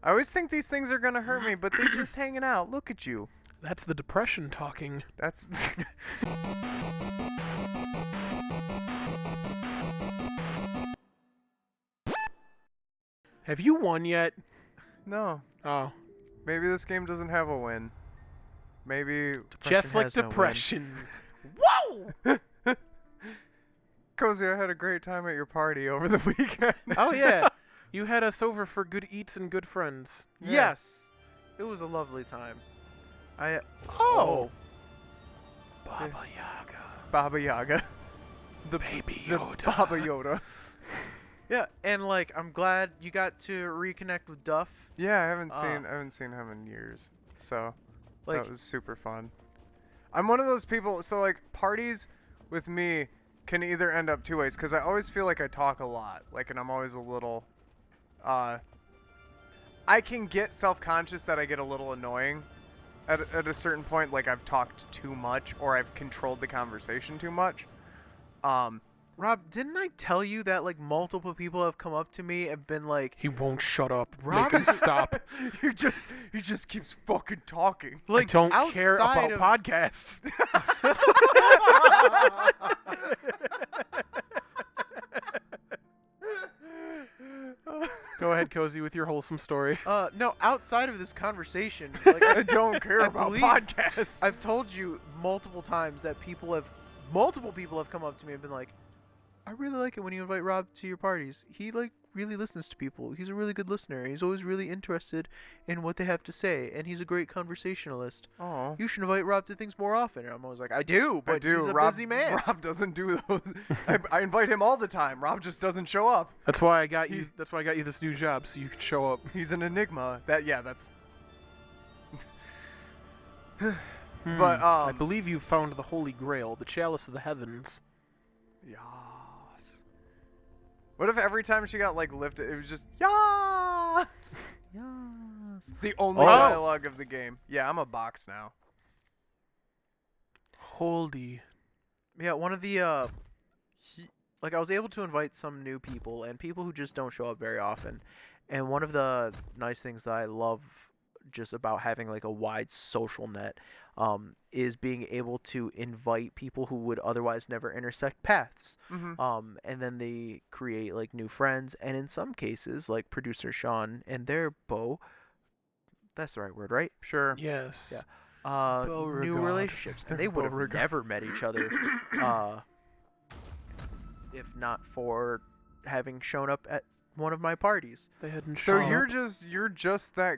I always think these things are gonna hurt me, but they're just hanging out. Look at you. That's the depression talking. That's. Have you won yet? No. Oh. Maybe this game doesn't have a win. Maybe. Just like has no win. depression. Whoa! Cozy, I had a great time at your party over the weekend. Oh, yeah. You had us over for good eats and good friends. Yeah. Yes. It was a lovely time. Oh. Baba Yaga. Baba Yaga. The Baby the Yoda. Baba Yoda. Yeah, and like I'm glad you got to reconnect with Duff. Yeah, I haven't seen him in years. So Like that was super fun. I'm one of those people, so like parties with me can either end up two ways, because I always feel like I talk a lot, like, and I'm always a little, I can get self-conscious that I get a little annoying at a certain point, like I've talked too much or I've controlled the conversation too much. Rob, didn't I tell you that like multiple people have come up to me and been like, He won't shut up. Rob Make him is- stop. he just keeps fucking talking. I don't care outside about of- podcasts. Go ahead, Cozy, with your wholesome story. no, outside of this conversation, like I don't care I about believe- podcasts. I've told you multiple times that multiple people have come up to me and been like, I really like it when you invite Rob to your parties. He like really listens to people. He's a really good listener. He's always really interested in what they have to say, and he's a great conversationalist. Oh. You should invite Rob to things more often. And I'm always like, I do, but he's a Rob, busy man. Rob doesn't do those. I invite him all the time. Rob just doesn't show up. That's why I got you. That's why I got you this new job, so you can show up. He's an enigma. That's. Hmm. But I believe you found the Holy Grail, the Chalice of the Heavens. Yas. What if every time she got like lifted, it was just yas? Yes. It's the only Oh. dialogue of the game. Yeah, I'm a box now. Holy. Yeah, one of the like I was able to invite some new people and people who just don't show up very often. And one of the nice things that I love just about having like a wide social net is being able to invite people who would otherwise never intersect paths. Mm-hmm. And then they create like new friends, and in some cases, like producer Sean and their beau, that's the right word, right? Sure. Yes. Yeah. New Beauregard. relationships, and they would have Beauregard. never met each other if not for having shown up at one of my parties. They hadn't So shown you're up. just that,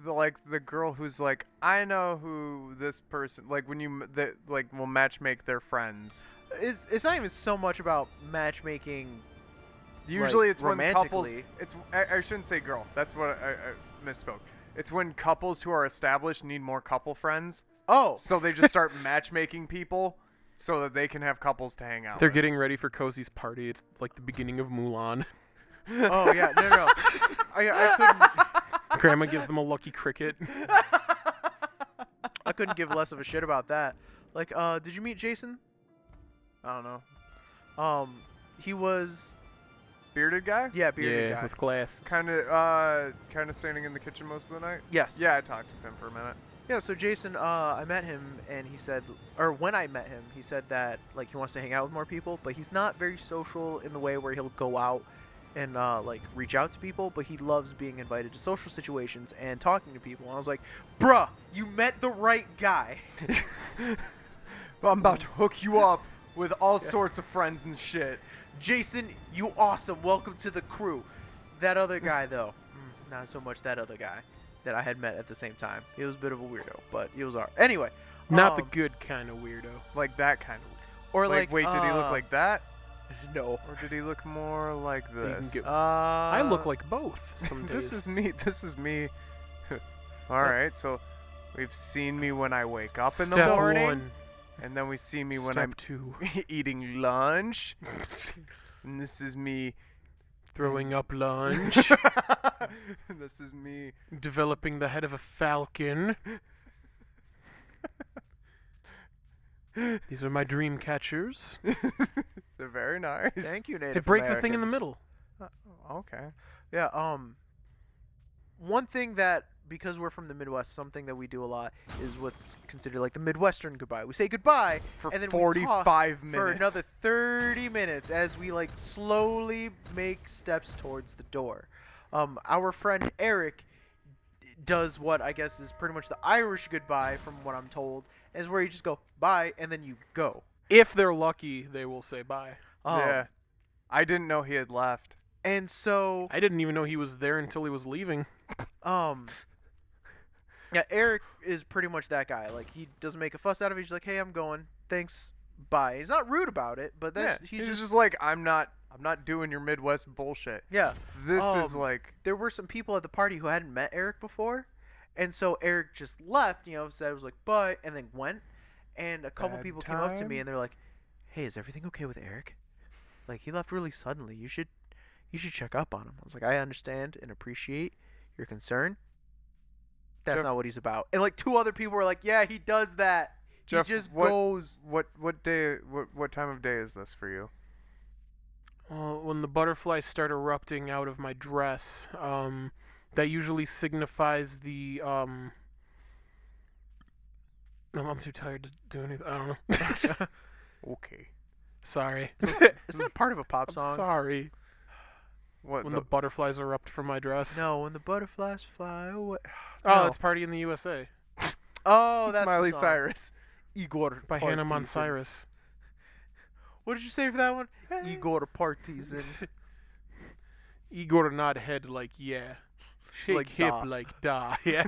the girl who's like, I know who this person, like when you will matchmake their friends. It's not even so much about matchmaking. Usually Like, it's when couples. romantically. I shouldn't say girl. That's what I misspoke. It's when couples who are established need more couple friends, Oh, so they just start matchmaking people so that they can have couples to hang out. They're with. getting ready for Cozy's party. It's like the beginning of Mulan. oh yeah, no. I couldn't. Grandma gives them a lucky cricket. I couldn't give less of a shit about that. Like, did you meet Jason? I don't know. He was Bearded guy. yeah, bearded Yeah, guy. with glasses. Kind of standing in the kitchen most of the night. Yes. Yeah, I talked with him for a minute. Yeah, so Jason, I met him, and he said, or when I met him, he said that like he wants to hang out with more people, but he's not very social in the way where he'll go out and like reach out to people, but he loves being invited to social situations and talking to people. And I was like, bruh, you met the right guy. Well, I'm about to hook you up with all sorts of friends and shit. Jason, you awesome. Welcome to the crew. That other guy, though, not so much that other guy that I had met at the same time. He was a bit of a weirdo, but he was alright. Anyway. Not the good kind of weirdo. Like that kind of. Or like, wait, did he look like that? No. Or did he look more like can this? get- I I look like both some days. This is me. All right, so we've seen me when I wake up in the Step morning, one. and then we see me when Step I'm two. eating lunch, and this is me. Throwing up lunch. And this is me. Developing the head of a falcon. These are my dream catchers. They're very nice. Thank you, Native They break the thing in the Americans. middle. Okay. Yeah, one thing that, because we're from the Midwest, something that we do a lot is what's considered like the Midwestern goodbye. We say goodbye For and then 45 we talk for minutes. another 30 minutes as we like slowly make steps towards the door. Our friend Eric does what I guess is pretty much the Irish goodbye, from what I'm told, is where you just go bye and then you go. If they're lucky, they will say bye. Yeah. I didn't know he had left. And so, I didn't even know he was there until he was leaving. yeah, Eric is pretty much that guy. Like, he doesn't make a fuss out of it. He's like, hey, I'm going. Thanks. Bye. He's not rude about it, but then He's just like, I'm not doing your Midwest bullshit. yeah. This is like, There were some people at the party who hadn't met Eric before, and so Eric just left, said, was like, bye, and then went. And a couple Bad people came up to me time? and they're like, hey, is everything okay with Eric? Like, he left really suddenly. You should check up on him. I was like, I understand and appreciate your concern. That's Jeff- not what he's about. And like 2 other people were like, yeah, he does that. Jeff, he just what- goes. what day, what time of day is this for you? Well, when the butterflies start erupting out of my dress, that usually signifies the I'm too tired to do anything. I don't know. Okay. Sorry. Isn't that part of a pop I'm song? sorry. What? When the butterflies erupt from my dress. No, when the butterflies fly away. Oh, No. it's Party in the USA Oh, It's that's the Miley song. Cyrus. Igor by Hannah Partizan. Monsiris. What did you say for that one? Igor Partizan. Igor nod head like yeah. Shake Like hip da. like da. Yeah.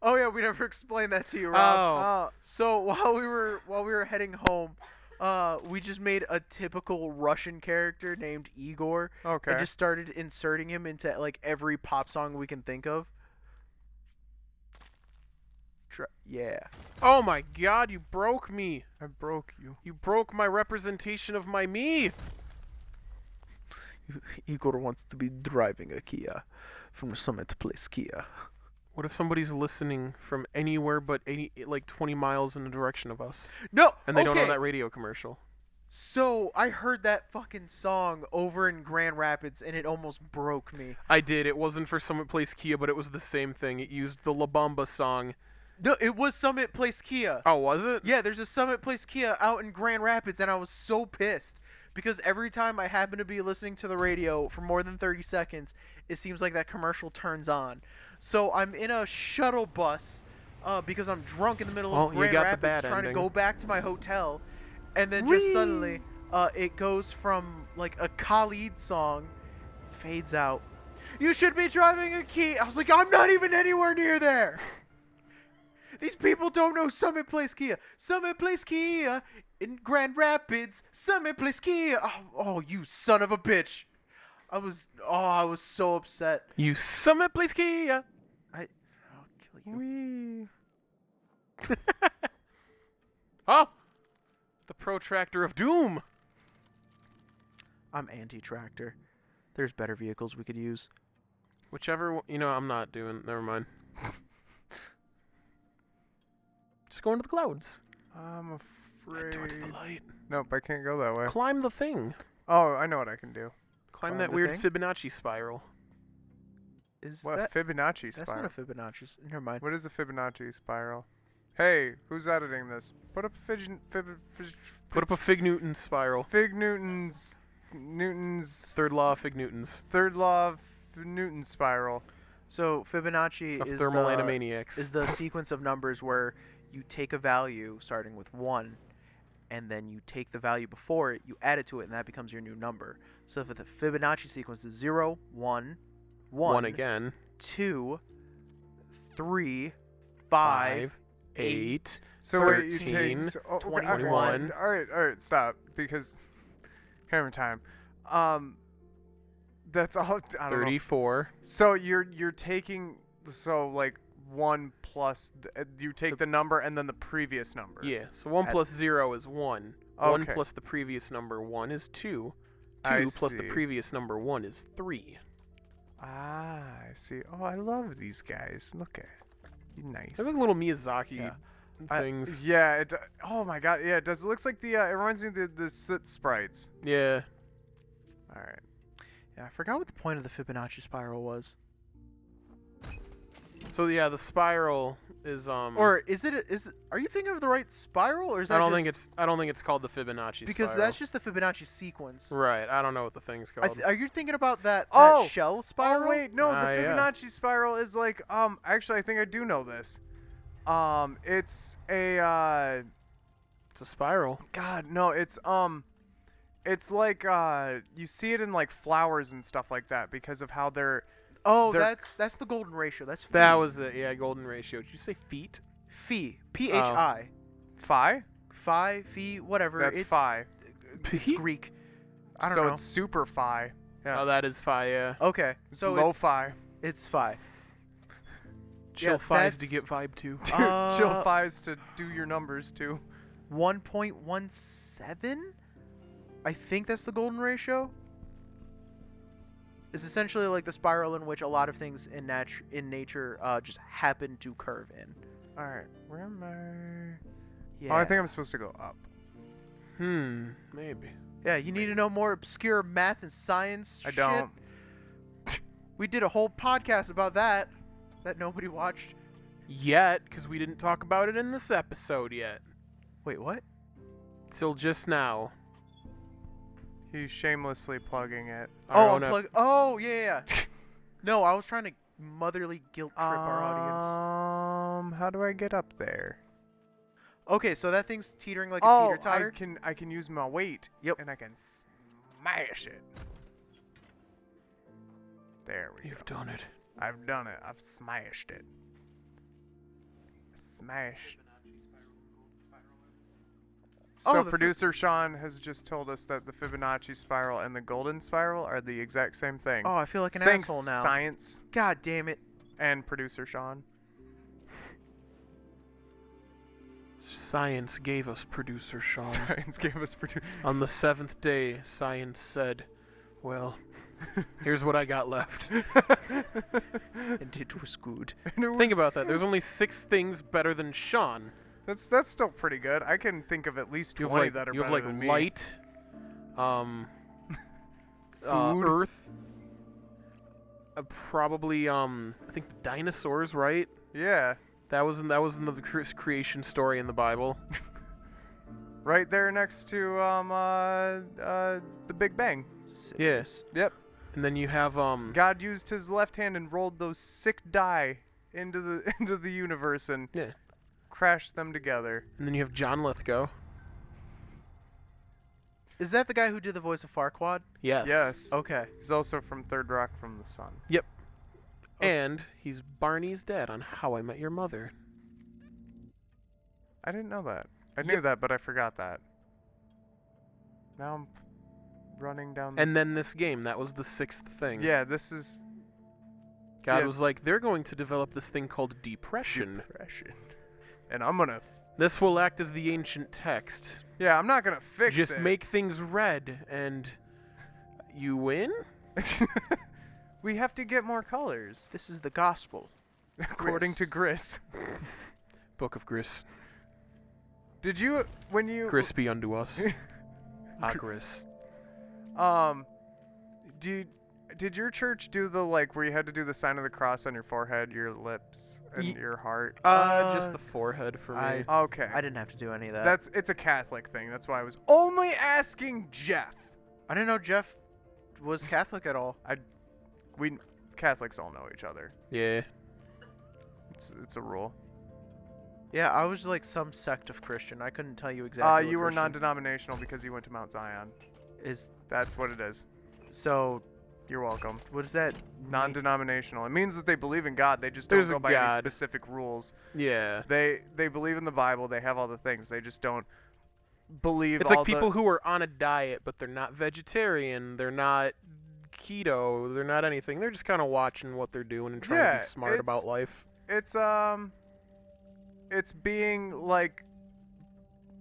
Oh yeah, we never explained that to you, Rob. Oh. So while we were heading home, we just made a typical Russian character named Igor Okay. and just started inserting him into like every pop song we can think of. Yeah. Oh my god, you broke me. I broke you. You broke my representation of my me. Igor wants to be driving a Kia from the Summit Place Kia. What if somebody's listening from anywhere but 20 miles in the direction of us, No, and they don't know okay. that radio commercial? So I heard that fucking song over in Grand Rapids, and it almost broke me. I did. It wasn't for Summit Place Kia, but it was the same thing. It used the La Bamba song. No, it was Summit Place Kia. Oh, was it? Yeah, there's a Summit Place Kia out in Grand Rapids, and I was so pissed because every time I happen to be listening to the radio for more than 30 seconds, it seems like that commercial turns on. So I'm in a shuttle bus because I'm drunk in the middle Well, of you Grand got the Rapids bad trying ending. to go back to my hotel, and then just Whee! suddenly it goes from like a Khalid song, fades out. You should be driving a Kia. I was like, I'm not even anywhere near there. These people don't know Summit Place Kia. Summit Place Kia in Grand Rapids. Summit Place Kia. Oh, you son of a bitch. I was so upset. You Summit Place Kia. I'll kill you. Wee. Oh, the protractor of doom. I'm anti-tractor. There's better vehicles we could use. Whichever, I'm not doing. Never mind. Just go into the clouds. I'm afraid. Head towards the light. Nope, I can't go that way. Climb the thing. Oh, I know what I can do. Climb Climb that the weird thing? Fibonacci spiral. Is What, that? Fibonacci That's spiral? not a Fibonacci. Never mind. What is a Fibonacci spiral? Hey, who's editing this? Put up Put up a Fig Newton spiral. Fig Newton's Third law of Fig Newton's. third law of Newton spiral. So Fibonacci Of is thermal the, animaniacs. is the sequence of numbers where you take a value starting with 1, and then you take the value before it, you add it to it, and that becomes your new number. So if the Fibonacci sequence is 0, 1, 1 again. 2, 3, 5, 8. So wait, you 13, take, 21. All right, stop because hammer time. That's all. I don't know. 34. So you're taking like 1 plus you take the number and then the previous number. Yeah, so 1 At- plus 0 is 1. 1 Okay. plus the previous number 1 is 2. 2 I plus the see. previous number 1 is 3. Ah, I see. Oh, I love these guys. Look at you, nice. They're like little Miyazaki Yeah. things. Yeah. Oh my God. Yeah, it does. It looks like the. It reminds me of the Soot sprites. Yeah. All right. Yeah, I forgot what the point of the Fibonacci spiral was. So yeah, the spiral is Or is it? Are you thinking of the right spiral, or is that I don't just, think it's called the Fibonacci because spiral. that's just the Fibonacci sequence. Right. I don't know what the thing's called. Are you thinking about that Oh! shell spiral? Oh wait, no, the Yeah. Fibonacci spiral is like actually I think I do know this. It's a It's a spiral. God, no, it's like you see it in like flowers and stuff like that because of how they're Oh, They're- that's the golden ratio. That's That was it. Yeah, golden ratio. Did you say feet? phi. Phi. phi. Phi, whatever. That's it's phi. It's Greek. I don't so know. it's super phi. Yeah. Oh, that is phi. Yeah. Okay, It's so low phi. it's phi. Chill Yeah, phi's to that's- get vibe too. Chill phi's to do your numbers too. 1.17. I think that's the golden ratio. It's essentially like the spiral in which a lot of things in nature just happen to curve in. All right, where am I? Yeah. Oh, I think I'm supposed to go up. Maybe. Yeah, you need to know more obscure math and science I shit. don't. We did a whole podcast about that nobody watched. Yet, because we didn't talk about it in this episode yet. Wait, what? Till just now. He's shamelessly plugging it. Our Oh, own oh, yeah. No, I was trying to motherly guilt trip our audience. How do I get up there? Okay, so that thing's teetering like a Oh, teeter-totter. I can use my weight. Yep. And I can smash it. There we You've go. done it. I've done it. I've smashed it. Smashed. Oh, So the producer Sean has just told us that the Fibonacci spiral and the golden spiral are the exact same thing. Oh, I feel like an Thanks, asshole now. science God damn it. and producer Sean. Science gave us producer Sean. Science gave us On the seventh day, science said, well, here's what I got left. And it was good. Think about that. There's only 6 things better than Sean. That's still pretty good. I can think of at least You 20 have that are you have better like than me. light, Food. earth, probably I think the dinosaurs, right? Yeah, That was in the creation story in the Bible. right there next to the Big Bang. Yes. Yep. And then you have God used his left hand and rolled those sick die into the universe and yeah. crashed them together. And then you have John Lithgow. Is that the guy who did the voice of Farquaad? Yes. Yes. Okay. He's also from Third Rock from the Sun. Yep. And he's Barney's dad on How I Met Your Mother. I didn't know that. I knew that, but I forgot that. Now I'm running down this. And then this game, that was the 6th thing. Yeah, this is God yeah. was like, they're going to develop this thing called depression. depression. And I'm gonna... This will act as the ancient text. Yeah, I'm not gonna fix Just it. make things red, and you win? We have to get more colors. This is the gospel. According to GRiS. Book of Gris. Did you... When you... Gris be unto us. Gris. Did your church do the, like, where you had to do the sign of the cross on your forehead, your lips, and your heart? Just the forehead for me. Okay. I didn't have to do any of that. It's a Catholic thing. That's why I was only asking Jeff. I didn't know Jeff was Catholic at all. We Catholics all know each other. Yeah. It's a rule. Yeah, I was like some sect of Christian. I couldn't tell you exactly. You what were Christian non-denominational because you went to Mount Zion. is. That's what it is. So You're welcome. what does that mean? Non-denominational. It means that they believe in God. They just There's don't a go by any God. specific rules. Yeah. They believe in the Bible. They have all the things. They just don't believe. It's all like people who are on a diet, but they're not vegetarian. They're not keto. They're not anything. They're just kind of watching what they're doing and trying to Yeah, be smart about life. It's being like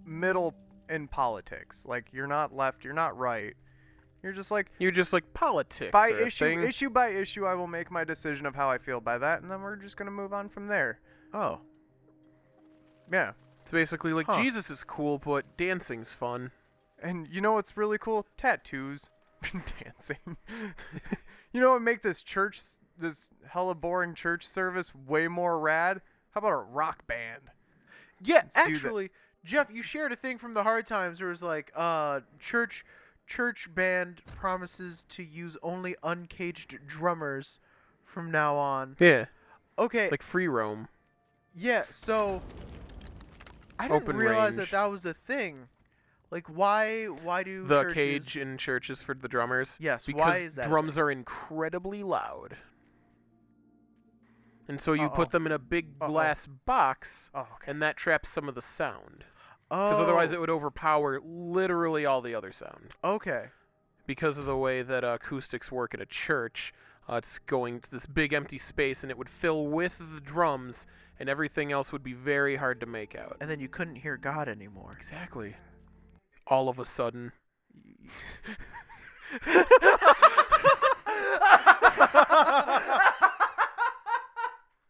middle in politics. Like you're not left. You're not right. You're just like You're just like politics. by are a thing. issue by issue. I will make my decision of how I feel by that, and then we're just gonna move on from there. Oh. Yeah. It's basically like Huh. Jesus is cool, but dancing's fun. And you know what's really cool? Tattoos. Dancing. You know what would make this hella boring church service way more rad? How about a rock band? Yeah, Let's do that. actually, Jeff, you shared a thing from the hard times where it was like, church band promises to use only uncaged drummers from now on. Yeah, Okay, like free roam. yeah, so I didn't Open realize range. that was a thing. Like, why do The churches... cage in churches for the drummers. Yes, because why is that a drums thing? are incredibly loud. And so you Uh-oh. put them in a big Uh-oh. glass box, Oh, okay. and that traps some of the sound. Oh, Because otherwise it would overpower literally all the other sound. okay. Because of the way that acoustics work in a church, it's going to this big empty space, and it would fill with the drums, and everything else would be very hard to make out. And then you couldn't hear God anymore. Exactly. All of a sudden.